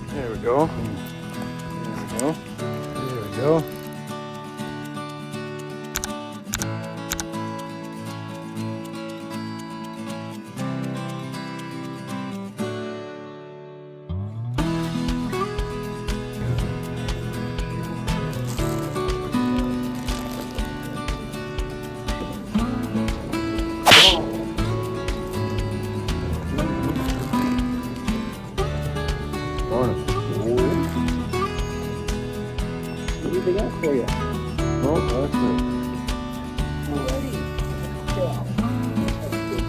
There we go. There we go. There we go. What do they got for you? Oh, that's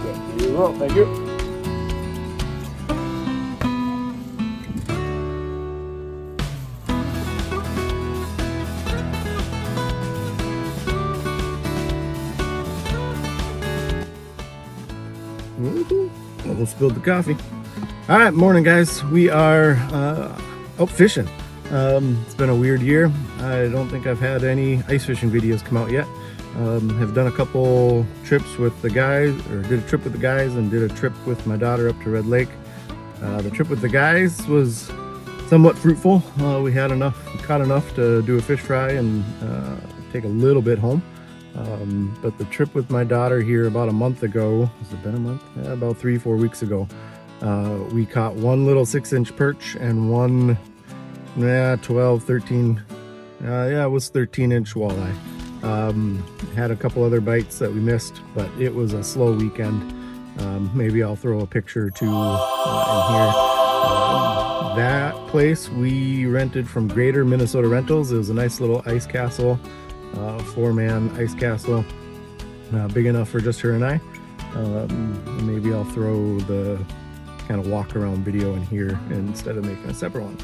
great. You will, thank you. Almost spilled the coffee. All right, morning guys. We are out fishing. It's been a weird year. I don't think I've had any ice fishing videos come out yet. Have done a couple trips with the guys, or did a trip with the guys and did a trip with my daughter up to Red Lake. The trip with the guys was somewhat fruitful. We caught enough to do a fish fry and take a little bit home. But the trip with my daughter here about a month ago, has it been a month? Yeah, about 3-4 weeks ago, we caught one little 6-inch perch and one 12, 13, it was 13-inch walleye. Had a couple other bites that we missed, but it was a slow weekend. Maybe I'll throw a picture or two in here. That place we rented from Greater Minnesota Rentals. It was a nice little ice castle, 4-man ice castle, big enough for just her and I. Maybe I'll throw the kind of walk around video in here instead of making a separate one.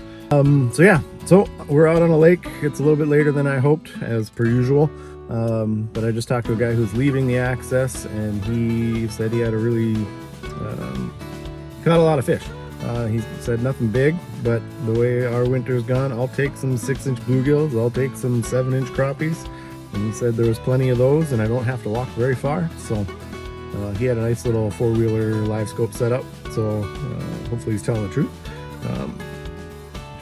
So we're out on a lake. It's a little bit later than I hoped, as per usual. But I just talked to a guy who's leaving the access, and he said he had a really caught a lot of fish. He said nothing big, but the way our winter's gone, I'll take some 6-inch bluegills, I'll take some 7-inch crappies. And he said there was plenty of those, and I don't have to walk very far. So he had a nice little 4-wheeler live scope set up. So hopefully he's telling the truth.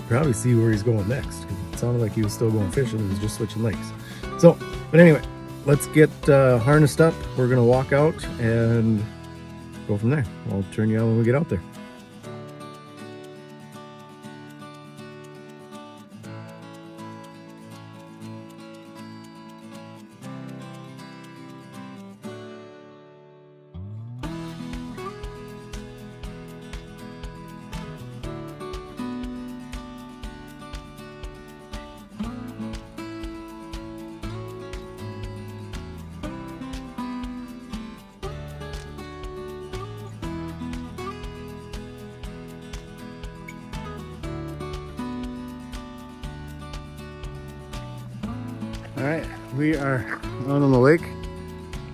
Probably see where he's going next. It sounded like he was still going fishing. He was just switching lakes. So, but anyway, let's get harnessed up. We're gonna walk out and go from there. I'll turn you on when we get out there. All right, we are out on the lake.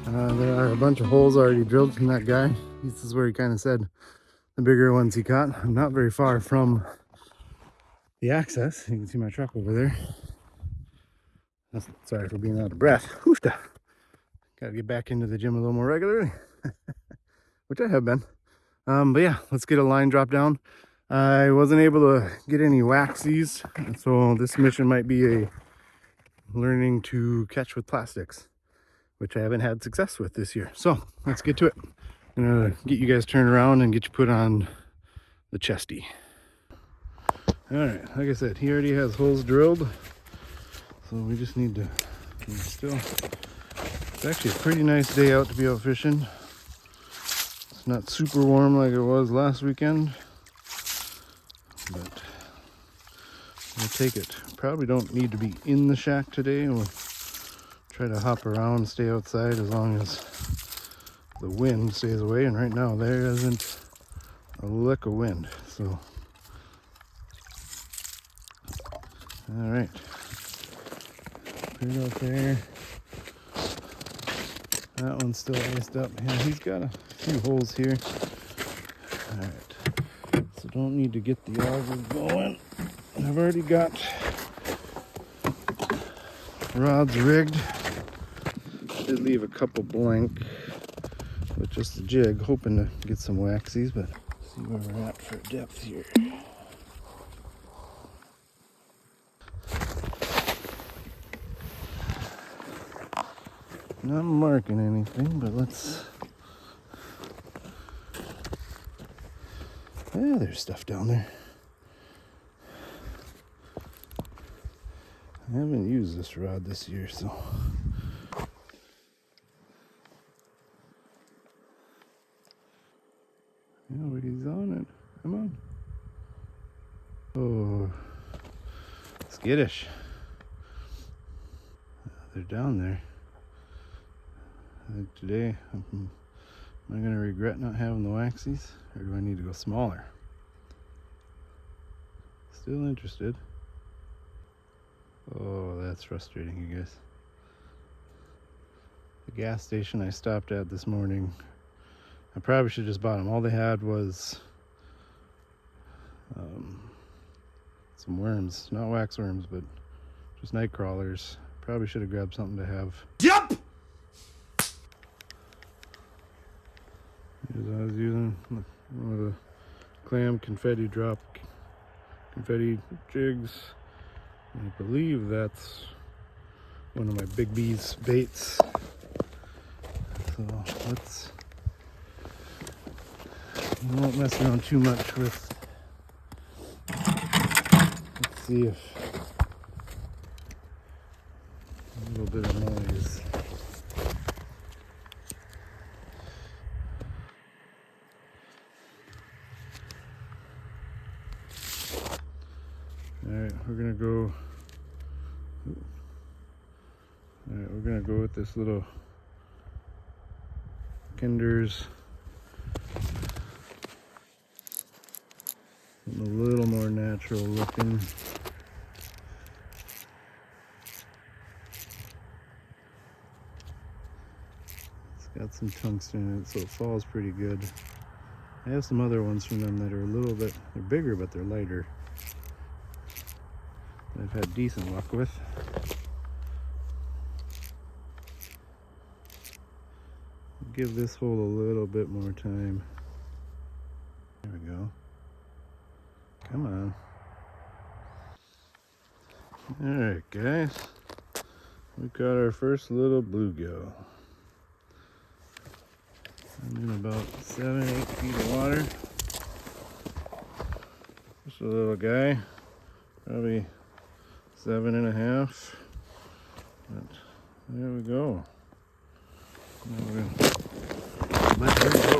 There are a bunch of holes already drilled from that guy. This is where he kind of said the bigger ones he caught. I'm not very far from the access. You can see my truck over there. Sorry for being out of breath. Whooshta. Gotta get back into the gym a little more regularly, which I have been. But yeah, let's get a line drop down. I wasn't able to get any waxies, so this mission might be a learning to catch with plastics, which I haven't had success with this year. So let's get to it. I'm gonna get you guys turned around and get you put on the chesty. All right, like I said, he already has holes drilled, so we just need to it's actually a pretty nice day out to be out fishing. It's not super warm like it was last weekend, but we'll take it. Probably don't need to be in the shack today. We'll try to hop around and stay outside as long as the wind stays away. And right now there isn't a lick of wind. So, all right. Put it out there. That one's still iced up. Yeah, he's got a few holes here. All right. So don't need to get the auger going. I've already got rods rigged. Did leave a couple blank with just a jig, hoping to get some waxies, but see where we're at for depth here. Not marking anything, but let's... Yeah, there's stuff down there. I haven't used this rod this year, so... Nobody's on it. Come on. Oh, skittish. They're down there. Today, am I going to regret not having the waxies, or do I need to go smaller? Still interested. Oh, that's frustrating, you guys. The gas station I stopped at this morning, I probably should have just bought them. All they had was some worms, not wax worms, but just night crawlers. Probably should have grabbed something to have. Yep. I was using one of the clam confetti drop confetti jigs. I believe that's one of my Big B's baits. So let's... I won't mess around too much with... Let's see if... A little bit of noise. Alright, we're gonna go... Alright, we're gonna go with this little Kinder's. A little more natural looking. It's got some tungsten in it, so it falls pretty good. I have some other ones from them that are a little bit, they're bigger, but they're lighter. That I've had decent luck with. Give this hole a little bit more time. There we go. Come on. Alright, guys. We got our first little bluegill. I'm in about 7-8 feet of water. Just a little guy. Probably 7.5. But there we go. Now we're gonna let her go.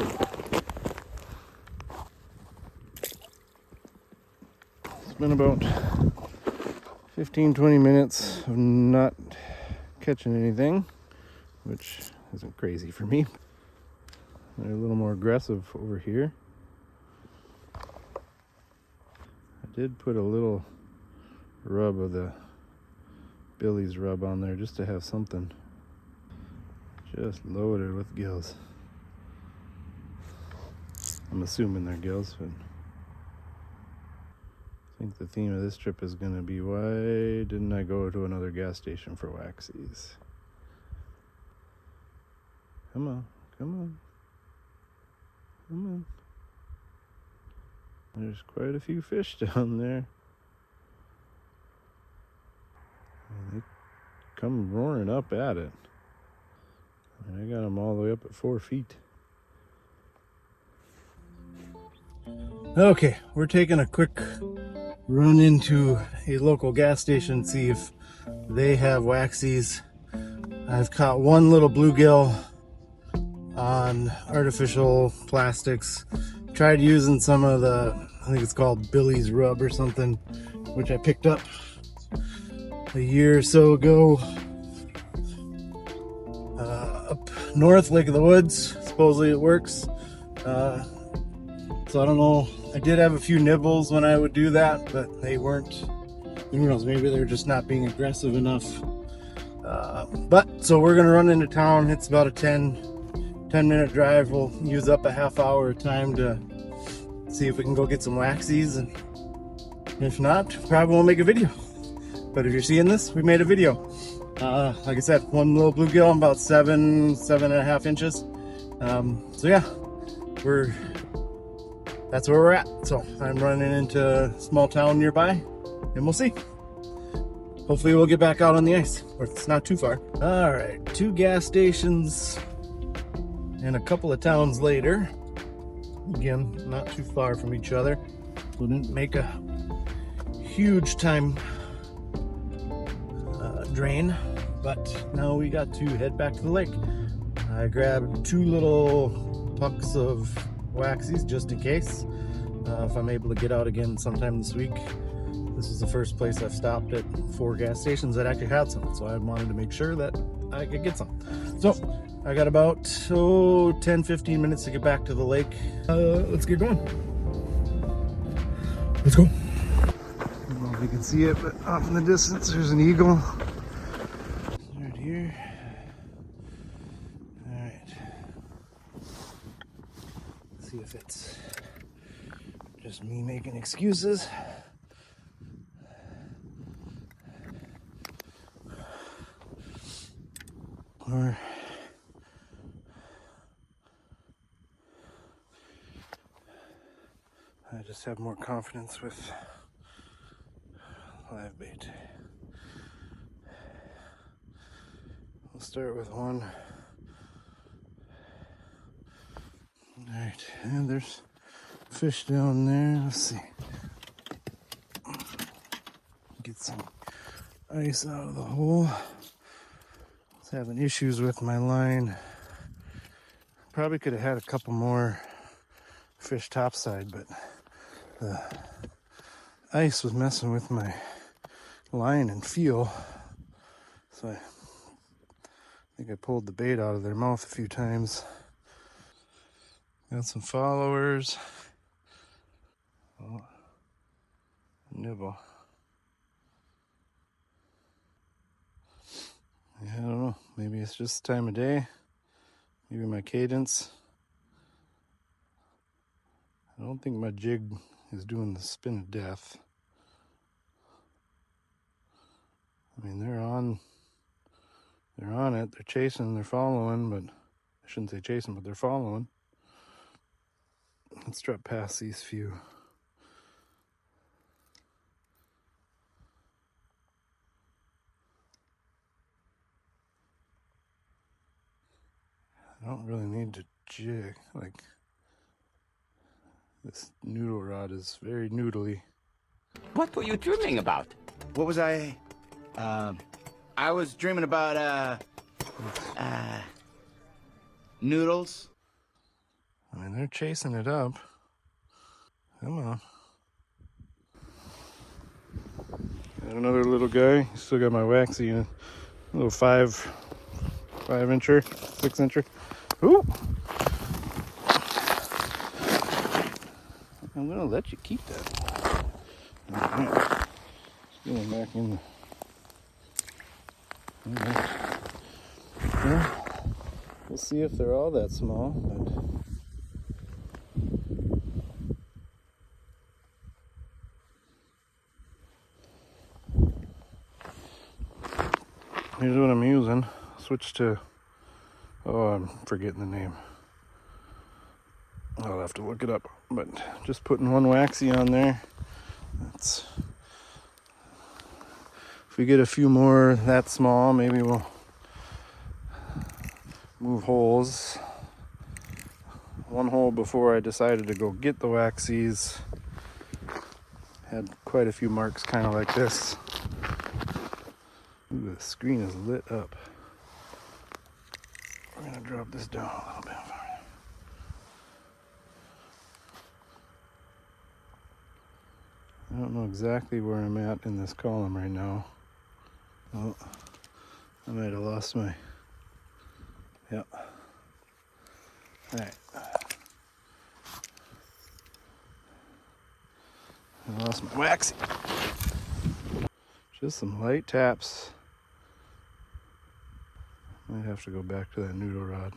It's been about 15-20 minutes of not catching anything, which isn't crazy for me. They're a little more aggressive over here. I did put a little rub of the Billy's rub on there just to have something. Just loaded with gills. I'm assuming they're gills, but I think the theme of this trip is going to be, why didn't I go to another gas station for waxies? Come on, come on, come on. There's quite a few fish down there. And they come roaring up at it. And I got them all the way up at 4 feet. Okay, we're taking a quick run into a local gas station, see if they have waxies. I've caught one little bluegill on artificial plastics. Tried using some of the, I think it's called Billy's rub or something, which I picked up a year or so ago up north, Lake of the Woods. Supposedly it works. So I don't know. I did have a few nibbles when I would do that, but they weren't, who knows, maybe they're just not being aggressive enough. But so we're gonna run into town. It's about a 10-minute drive. We'll use up a half hour of time to see if we can go get some waxies, and if not, probably won't make a video. But if you're seeing this, we made a video. Like I said, one little bluegill, about 7.5 inches. So yeah, that's where we're at. So I'm running into a small town nearby, and we'll see. hopefully we'll get back out on the ice, or it's not too far. All right, 2 gas stations and a couple of towns later. Again, not too far from each other. We didn't make a huge time drain, but now we got to head back to the lake. I grabbed 2 little pucks of waxies just in case, if I'm able to get out again sometime this week. This is the first place I've stopped at 4 gas stations that actually had some, so I wanted to make sure that I could get some. So I got about 10-15 minutes to get back to the lake. Let's get going. Let's go. I don't know if you can see it, but off in the distance there's an eagle. Right here. All right. Let's see if it's just me making excuses. Or I just have more confidence with live bait. We'll start with one. All right, and there's fish down there. Let's see. Get some ice out of the hole. Having issues with my line. Probably could have had a couple more fish topside, but the ice was messing with my line and feel. So I think I pulled the bait out of their mouth a few times. Got some followers. Oh, nibble. Yeah, I don't know. Maybe it's just the time of day. Maybe my cadence. I don't think my jig is doing the spin of death. I mean, they're on it. They're chasing, they're following, but I shouldn't say chasing, but they're following. Let's drop past these few. I don't really need to jig. Like, this noodle rod is very noodly. What were you dreaming about? What was I was dreaming about, noodles. I mean, they're chasing it up. Come on. Got another little guy. Still got my waxy in a little 5-incher, 6-incher. Ooh! I'm gonna let you keep that. Alright. Going back in. Okay. Well, we'll see if they're all that small, but here's what I'm using. Switch to, oh, I'm forgetting the name. I'll have to look it up, but just putting one waxy on there. That's, if we get a few more that small, maybe we'll move holes. One hole before I decided to go get the waxies had quite a few marks kind of like this. Ooh, the screen is lit up. We're gonna drop this down a little bit. I don't know exactly where I'm at in this column right now. Oh, I might have lost my, yeah. All right. I lost my waxy. Just some light taps. Might have to go back to that noodle rod.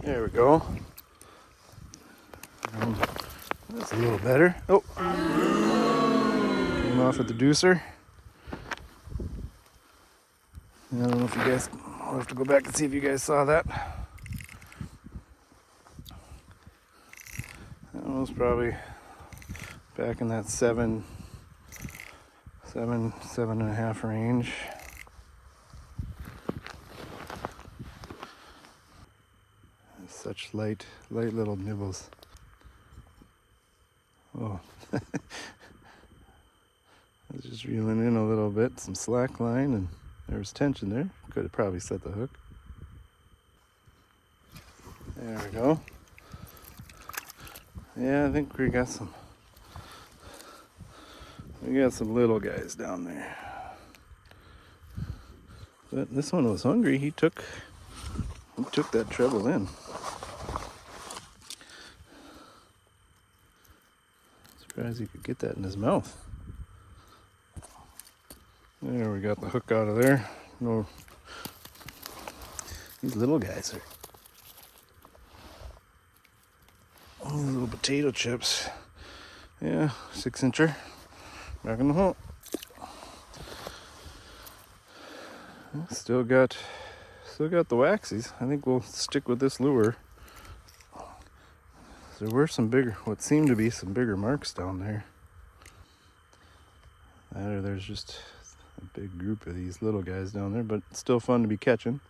There we go. That's a little better. Oh, came off at the deucer. I don't know if you guys, I'll have to go back and see if you guys saw that. That was probably back in that 7 seven and a half range. Such light little nibbles. Oh, I was just reeling in a little bit, some slack line, and there was tension there. Could have probably set the hook. There we go. Yeah, I think we got some little guys down there. But this one was hungry. He took that treble in. Surprised he could get that in his mouth. There, we got the hook out of there. No, these little guys are these little potato chips. Yeah, 6-incher. Back in the hole. Still got the waxies. I think we'll stick with this lure. There were what seemed to be some bigger marks down there. Or there's just a big group of these little guys down there, but it's still fun to be catching.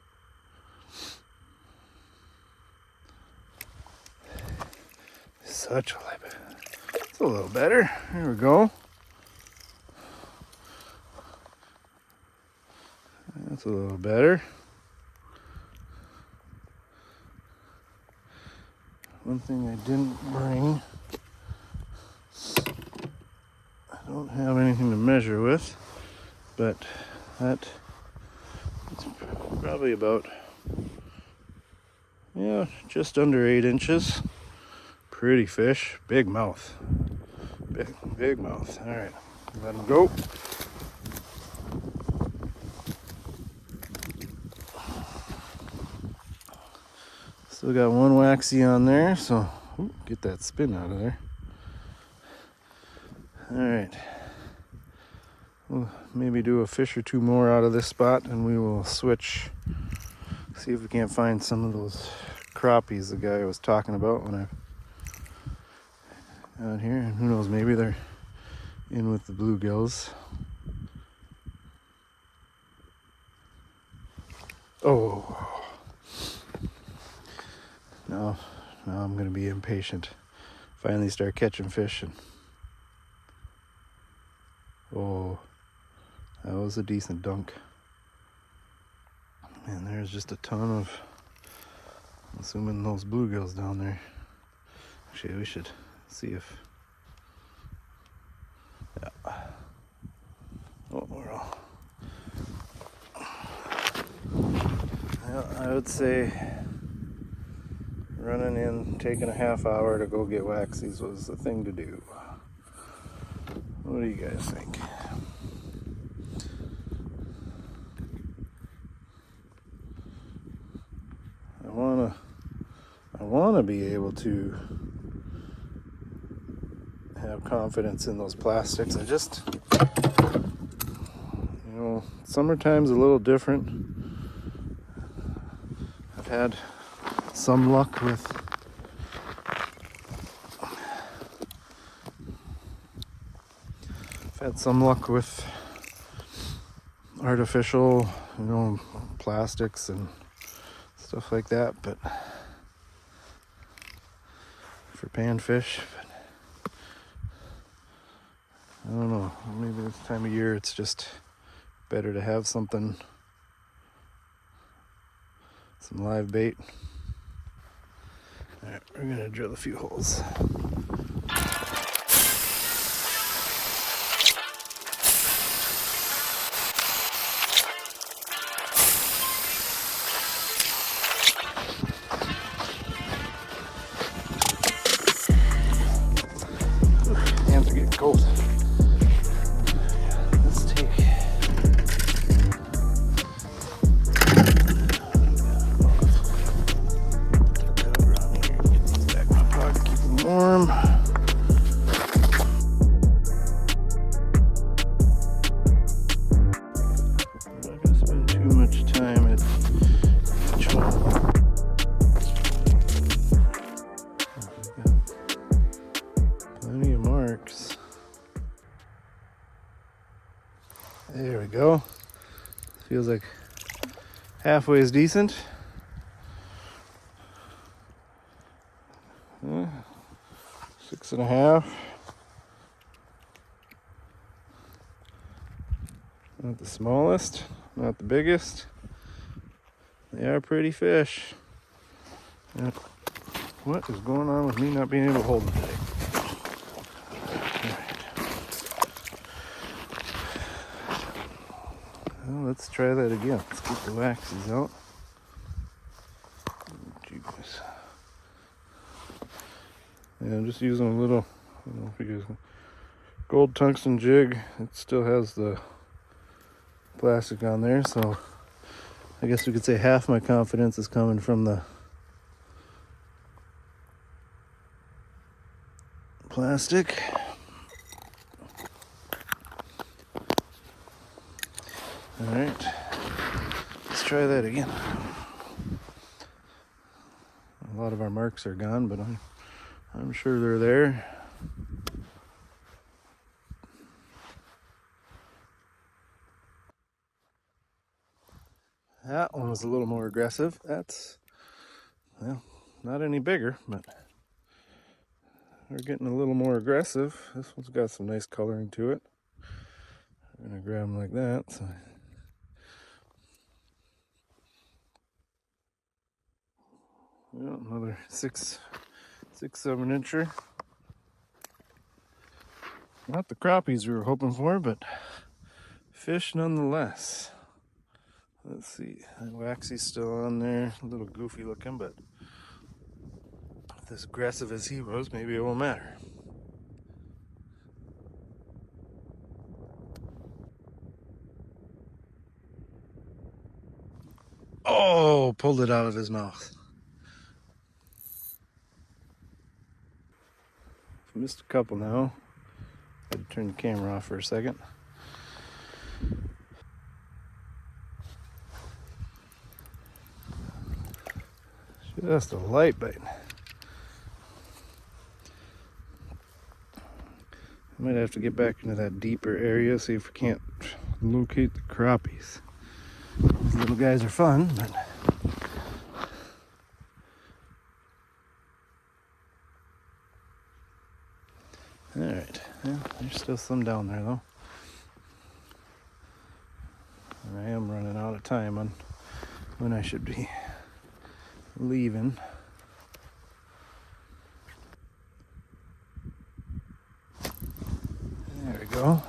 Such a light. It's a little better. There we go. That's a little better. One thing I didn't bring, I don't have anything to measure with, but that's probably about, yeah, just under 8 inches. Pretty fish, big mouth, big mouth. All right, let him go. Still got one waxy on there, so get that spin out of there. All right, we'll maybe do a fish or two more out of this spot, and we will switch. See if we can't find some of those crappies the guy was talking about when I out here. And who knows, maybe they're in with the bluegills. Oh. Now I'm gonna be impatient. Finally start catching fish, and oh, that was a decent dunk. And there's just a ton of, I'm assuming, those bluegills down there. Actually, we should see if, yeah. Oh, we're all, well, I would say running in, taking a half hour to go get waxies was the thing to do. What do you guys think? I wanna be able to have confidence in those plastics. I just, summertime's a little different. I've had some luck with artificial, plastics and stuff like that, but for panfish, but I don't know, maybe this time of year it's just better to have some live bait. All right, we're gonna drill a few holes. Hands are getting cold. Let's take warm. There we go. Feels like halfway is decent. 6.5. Not the smallest, not the biggest. They are pretty fish. And what is going on with me not being able to hold them today? Well, let's try that again. Let's get the waxies out. Jeez. Yeah, I'm just using a little, I don't know if you guys, gold tungsten jig. It still has the plastic on there, so I guess we could say half my confidence is coming from the plastic. All right, let's try that again. A lot of our marks are gone, but I'm sure they're there. That one was a little more aggressive. That's, well, not any bigger, but we're getting a little more aggressive. This one's got some nice coloring to it. I'm gonna grab them like that. So. Well, another 6, 7 incher. Not the crappies we were hoping for, but fish nonetheless. Let's see, that waxy's still on there, a little goofy looking, but with as aggressive as he was, maybe it won't matter. Oh, pulled it out of his mouth. Missed a couple now. Had to turn the camera off for a second. Just a light bite. I might have to get back into that deeper area, see if we can't locate the crappies. These little guys are fun, but all right. Yeah, there's still some down there though. And I am running out of time on when I should be leaving. There we go.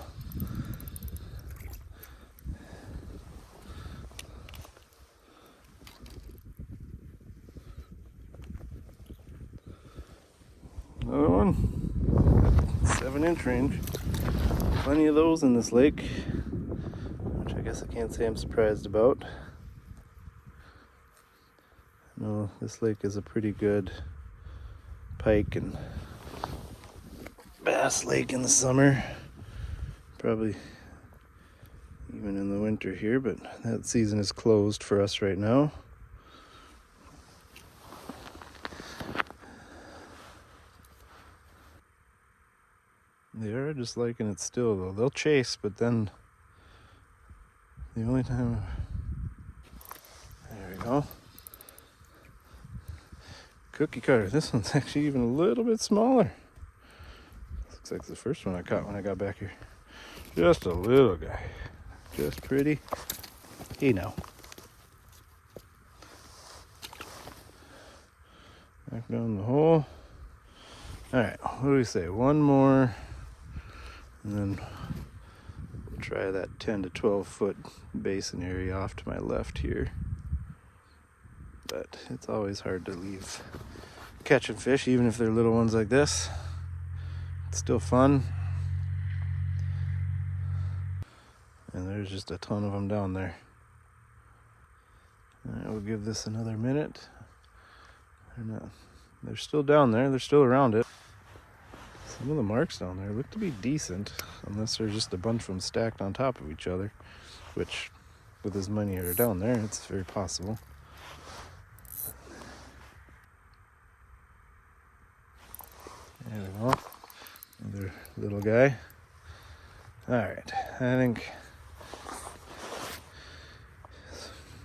Another one, 7-inch range. Plenty of those in this lake, which I guess I can't say I'm surprised about. No, this lake is a pretty good pike and bass lake in the summer. Probably even in the winter here, but that season is closed for us right now. They are just liking it still though. They'll chase, but then the only time... There we go. Cookie cutter. This one's actually even a little bit smaller. Looks like the first one I caught when I got back here. Just a little guy. Just pretty. Hey now. Back down the hole. Alright, what do we say? One more. And then we'll try that 10 to 12 foot basin area off to my left here. But it's always hard to leave catching fish, even if they're little ones like this. It's still fun. And there's just a ton of them down there. All right, we'll give this another minute. They're still down there. They're still around it. Some of the marks down there look to be decent, unless there's just a bunch of them stacked on top of each other, which, with as many are down there, it's very possible. There we go. Another little guy. All right, I think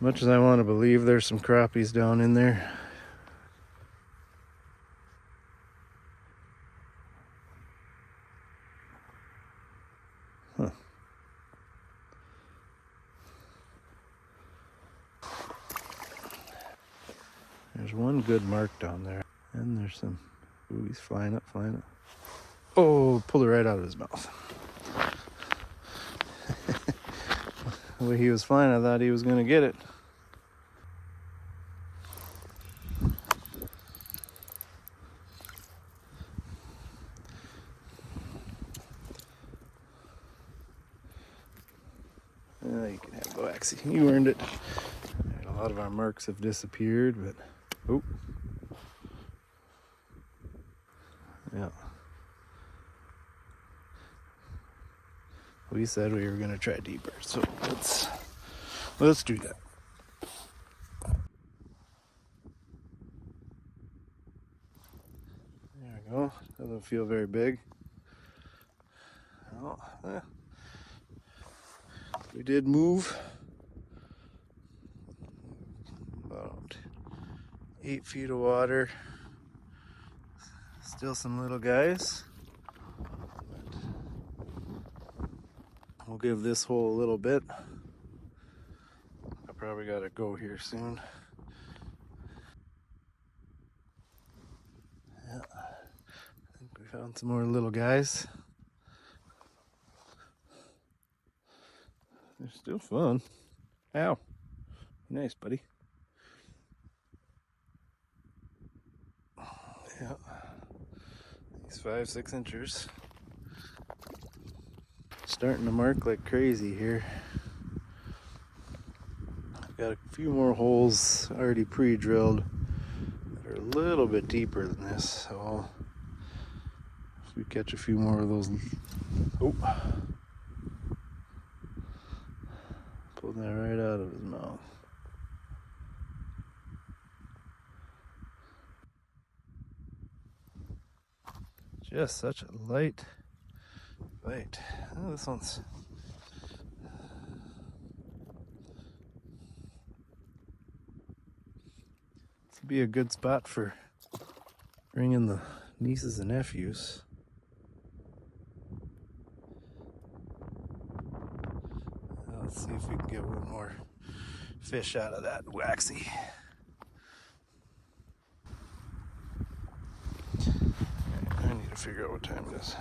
Much as I want to believe there's some crappies down in there. Huh. There's one good mark down there. And there's some... Ooh, he's flying up, flying up. Oh, pulled it right out of his mouth. The way he was flying, I thought he was going to get it. You can have Waxy. You earned it. A lot of our marks have disappeared, but... Oh. Yeah. We said we were going to try deeper, so let's do that. There we go. Doesn't feel very big. Oh, we did move about 8 feet of water. Still some little guys. We'll give this hole a little bit. I probably gotta go here soon. Yeah, I think we found some more little guys. They're still fun. Ow. Nice, buddy. Yeah. These 5-6 inchers. Starting to mark like crazy here. I've got a few more holes already pre-drilled that are a little bit deeper than this, so if we catch a few more of those. Oh, pulled that right out of his mouth. Just such a light bite. Oh, this one's... This would be a good spot for bringing the nieces and nephews. Let's see if we can get one more fish out of that Waxy. I need to figure out what time it is.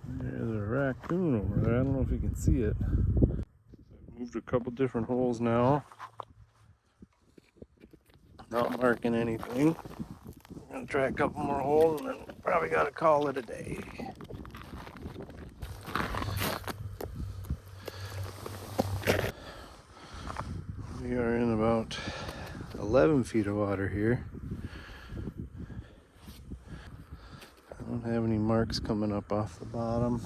There's a raccoon over there. I don't know if you can see it. I've moved a couple different holes now. Not marking anything. I'm gonna try a couple more holes and then probably gotta call it a day. We are in about 11 feet of water here. I don't have any marks coming up off the bottom.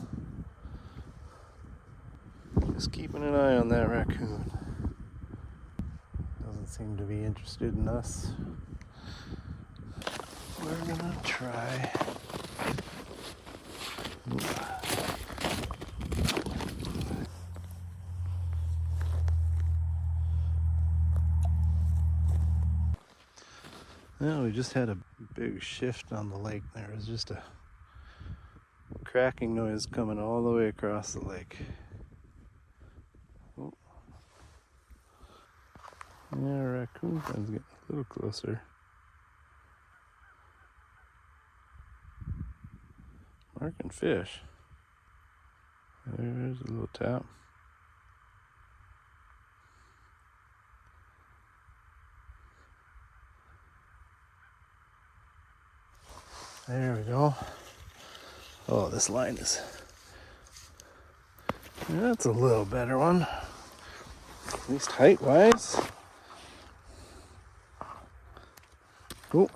Just keeping an eye on that raccoon. Doesn't seem to be interested in us. We're gonna try. Well, we just had a big shift on the lake. There was just a cracking noise coming all the way across the lake. Oh. Yeah, raccoon friend's getting a little closer. Marking fish. There's a little tap. There we go. Oh, this line is... That's a little better one. At least height-wise. Oh.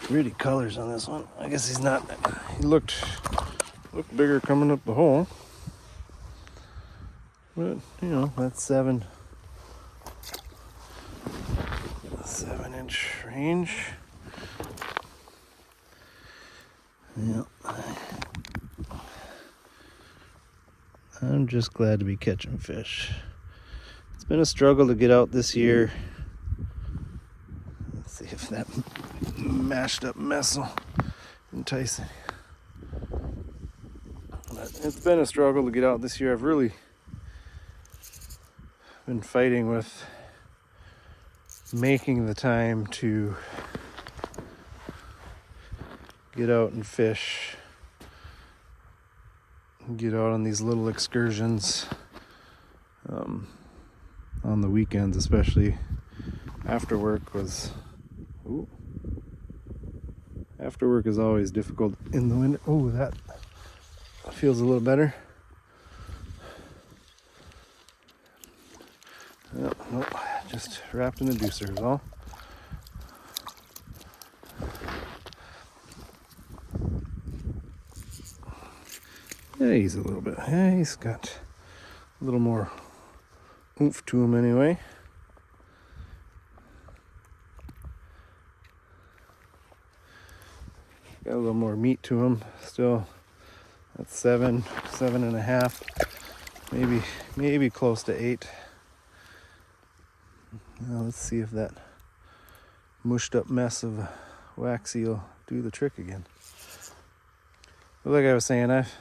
Pretty colors on this one. I guess he's not... He looked bigger coming up the hole. But, you know, that's 7-inch range. Yeah. I'm just glad to be catching fish. It's been a struggle to get out this year. Let's see if that mashed up mess will entice it. But it's been a struggle to get out this year. I've really been fighting with making the time to get out and fish, get out on these little excursions on the weekends, especially. After work is always difficult in the winter. Oh, that feels a little better. Nope, just wrapped in a deucer is all. Yeah, he's a little bit, he's got a little more oomph to him anyway. Got a little more meat to him still. That's 7.5, maybe close to 8. Now let's see if that mushed up mess of waxy will do the trick again. But like I was saying, I've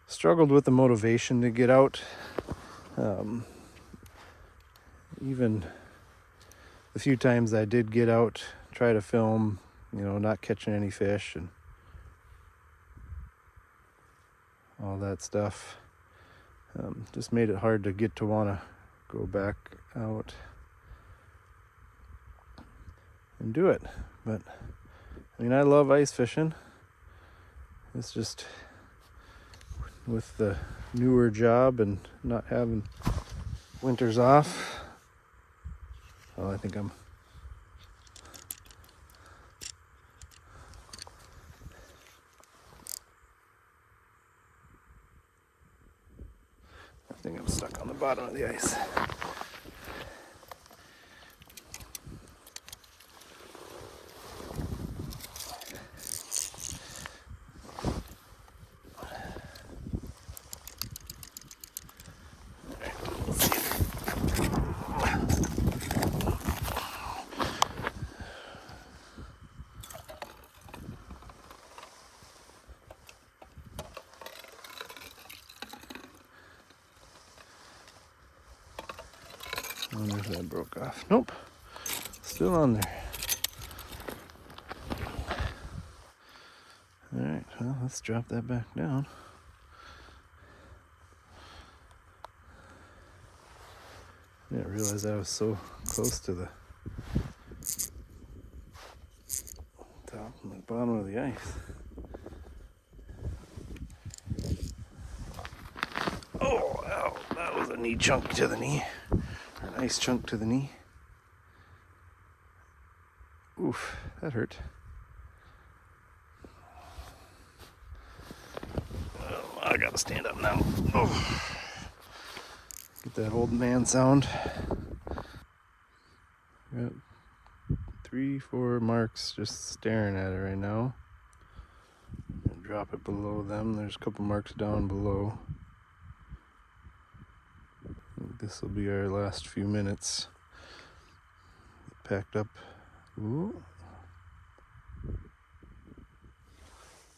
struggled with the motivation to get out. Even the few times I did get out, try to film, not catching any fish and all that stuff, just made it hard to get to want to go back out and do it. But I love ice fishing. It's just with the newer job and not having winters off. Well, I think I'm stuck on the bottom of the ice. I wonder if that broke off. Nope, still on there. All right, well, let's drop that back down. I didn't realize I was so close to the top and the bottom of the ice. Oh, ow, that was a knee chunk to the knee. A nice chunk to the knee. Oof, that hurt. Oh, I gotta stand up now. Oh. Get that old man sound. Got 3-4 marks just staring at it right now. Drop it below them. There's a couple marks down below. This will be our last few minutes. Packed up. Ooh.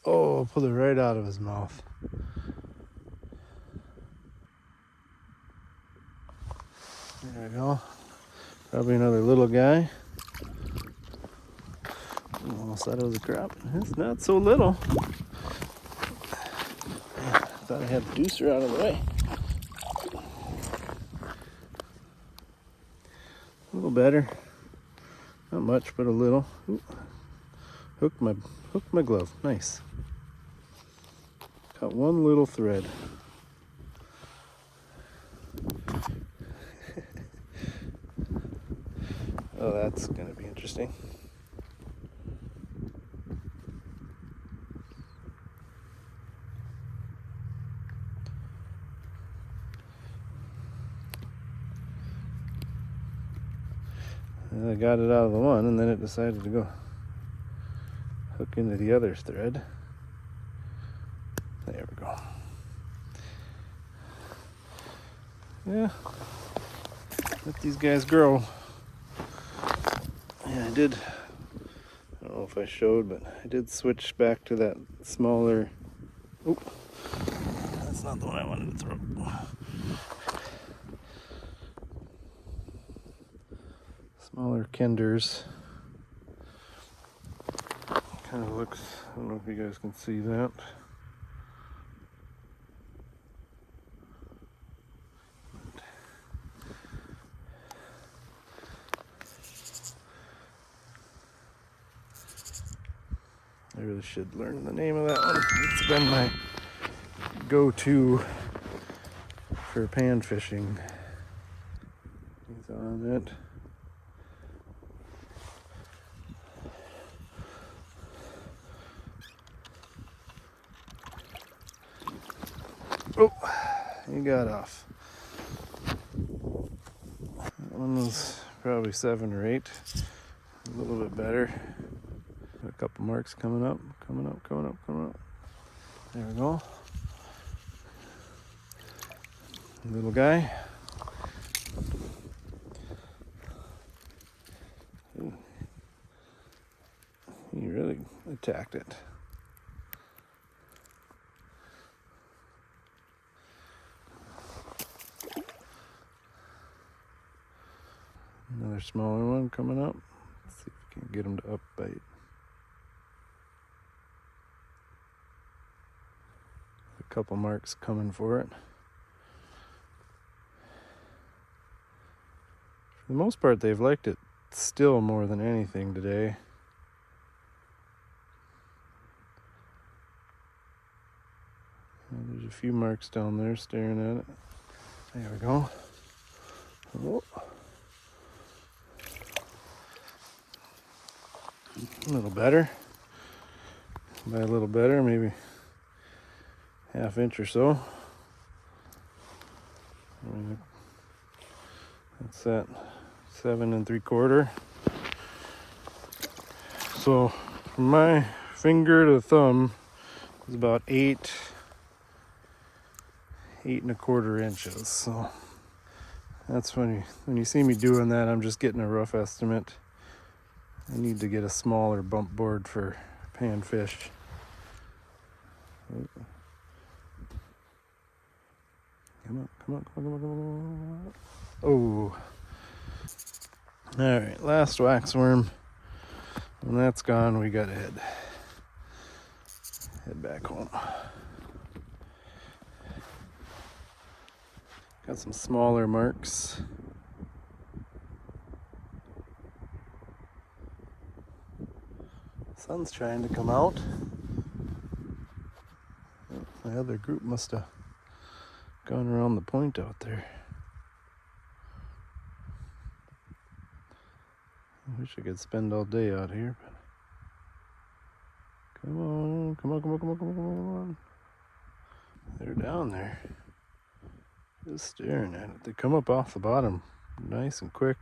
Oh, pulled it right out of his mouth. There we go. Probably another little guy. Almost thought it was a crop. It's not so little. Thought I had the deucer out of the way. A little better. Not much, but a little. Ooh. Hooked my glove. Nice. Caught one little thread. Oh, that's gonna be interesting. I got it out of the one, and then it decided to go hook into the other thread. There we go. yeah, let these guys grow. Yeah, I did. I don't know if I showed, but I did switch back to that smaller. Oop, that's not the one I wanted to throw. Smaller kinders. Kind of looks, I don't know if you guys can see that. I really should learn the name of that one. It's been my go-to for pan fishing. He's on it. Oh, he got off. That one was probably 7 or 8. A little bit better. A couple marks coming up. There we go. Little guy. Ooh. He really attacked it. Another smaller one coming up. Let's see if we can get him to upbite. A couple marks coming for it. For the most part, they've liked it still more than anything today. There's a few marks down there staring at it. There we go. Oh. A little better. By a little better, maybe ½ inch or so. That's that 7 3/4. So from my finger to thumb is about 8 1/4 inches. So that's when you see me doing that, I'm just getting a rough estimate. I need to get a smaller bump board for panfish. Come on. Oh. Alright, last waxworm. When that's gone, we gotta head back home. Got some smaller marks. Sun's trying to come out. My other group must have gone around the point out there. I wish I could spend all day out here, but come on. They're down there. Just staring at it. They come up off the bottom nice and quick.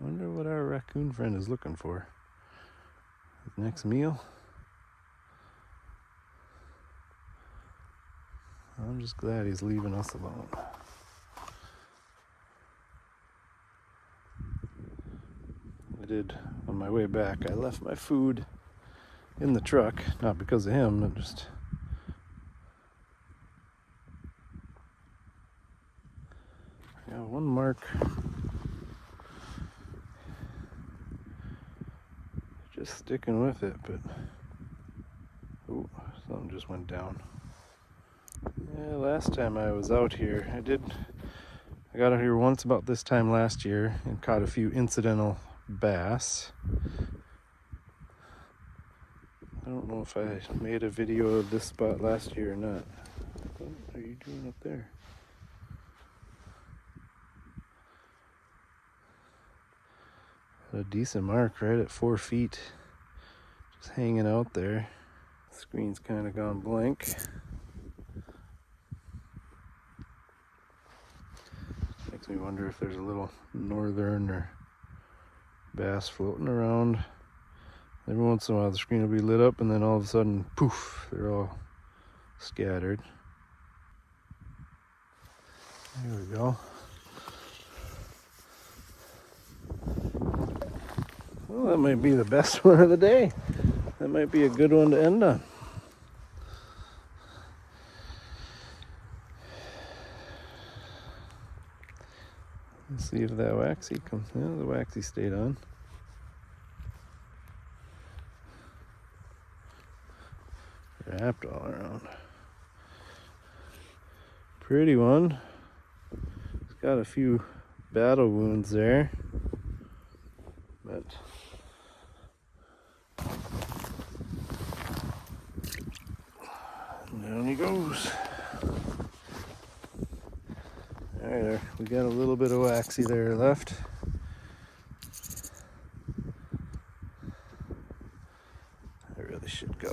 I wonder what our raccoon friend is looking for. His next meal? I'm just glad he's leaving us alone. I did, on my way back, I left my food in the truck, not because of him, but just I got one mark. Just sticking with it, but oh, something just went down. Yeah, last time I was out here, I got out here once about this time last year and caught a few incidental bass. I don't know if I made a video of this spot last year or not. What are you doing up there? A decent mark right at 4 feet. Just hanging out there. The screen's kind of gone blank. Makes me wonder if there's a little northern or bass floating around. Every once in a while the screen will be lit up and then all of a sudden, poof, they're all scattered. There we go. Well, that might be the best one of the day. That might be a good one to end on. Let's see if that waxy comes. Yeah, the waxy stayed on. Wrapped all around. Pretty one. It's got a few battle wounds there, but down he goes. There, we got a little bit of waxy there left. I really should go.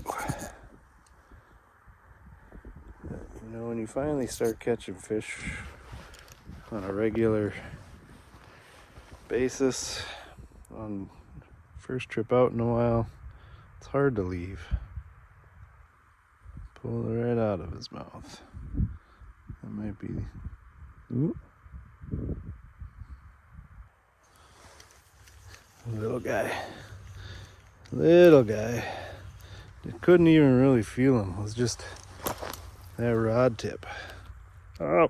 You know, when you finally start catching fish on a regular basis, on first trip out in a while, it's hard to leave. Pull it right out of his mouth. That might be. Ooh. Little guy. Little guy. You couldn't even really feel him. It was just that rod tip. Oh.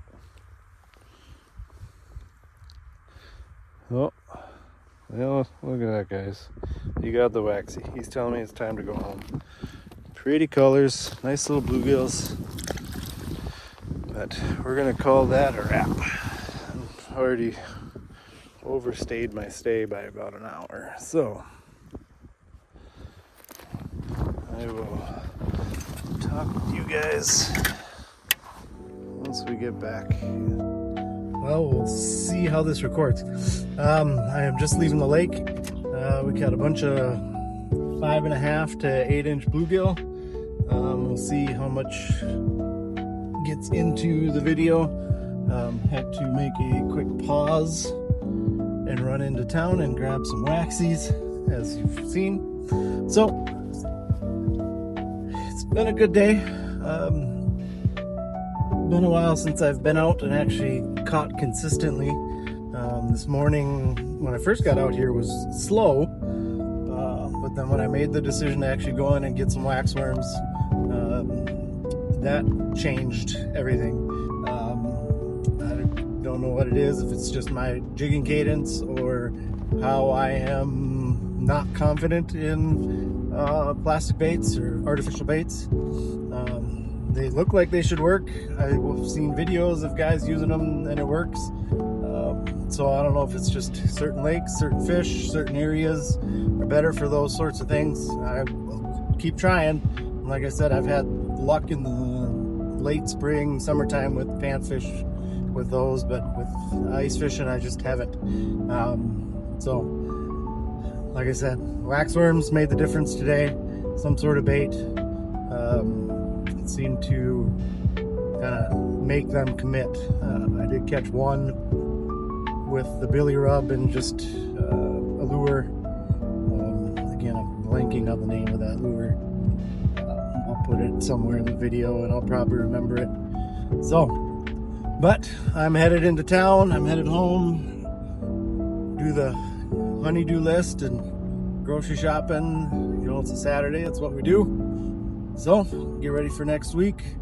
Oh. Well, look at that, guys. You got the waxy. He's telling me it's time to go home. Pretty colors. Nice little bluegills. But we're gonna call that a wrap. I've already overstayed my stay by about an hour, so I will talk with you guys once we get back. Well, we'll see how this records. I am just leaving the lake. We caught a bunch of 5.5 to 8 inch bluegill. We'll see how much gets into the video. Had to make a quick pause and run into town and grab some waxies, as you've seen. So it's been a good day. Been a while since I've been out and actually caught consistently. This morning when I first got out here was slow, but then when I made the decision to actually go in and get some waxworms, that changed everything. I don't know what it is, if it's just my jigging cadence or how I am not confident in plastic baits or artificial baits. They look like they should work. I've seen videos of guys using them and it works. So I don't know if it's just certain lakes, certain fish, certain areas are better for those sorts of things. I will keep trying. Like I said, I've had luck in the late spring, summertime with panfish with those, but with ice fishing I just haven't. So like I said, waxworms made the difference today. Some sort of bait seemed to kind of make them commit. I did catch one with the billy rub and just a lure. Again, I'm blanking on the name of that lure. I'll put it somewhere in the video and I'll probably remember it. So, but I'm headed into town. I'm headed home. Do the honey-do list and grocery shopping. You know, it's a Saturday. That's what we do. So, get ready for next week.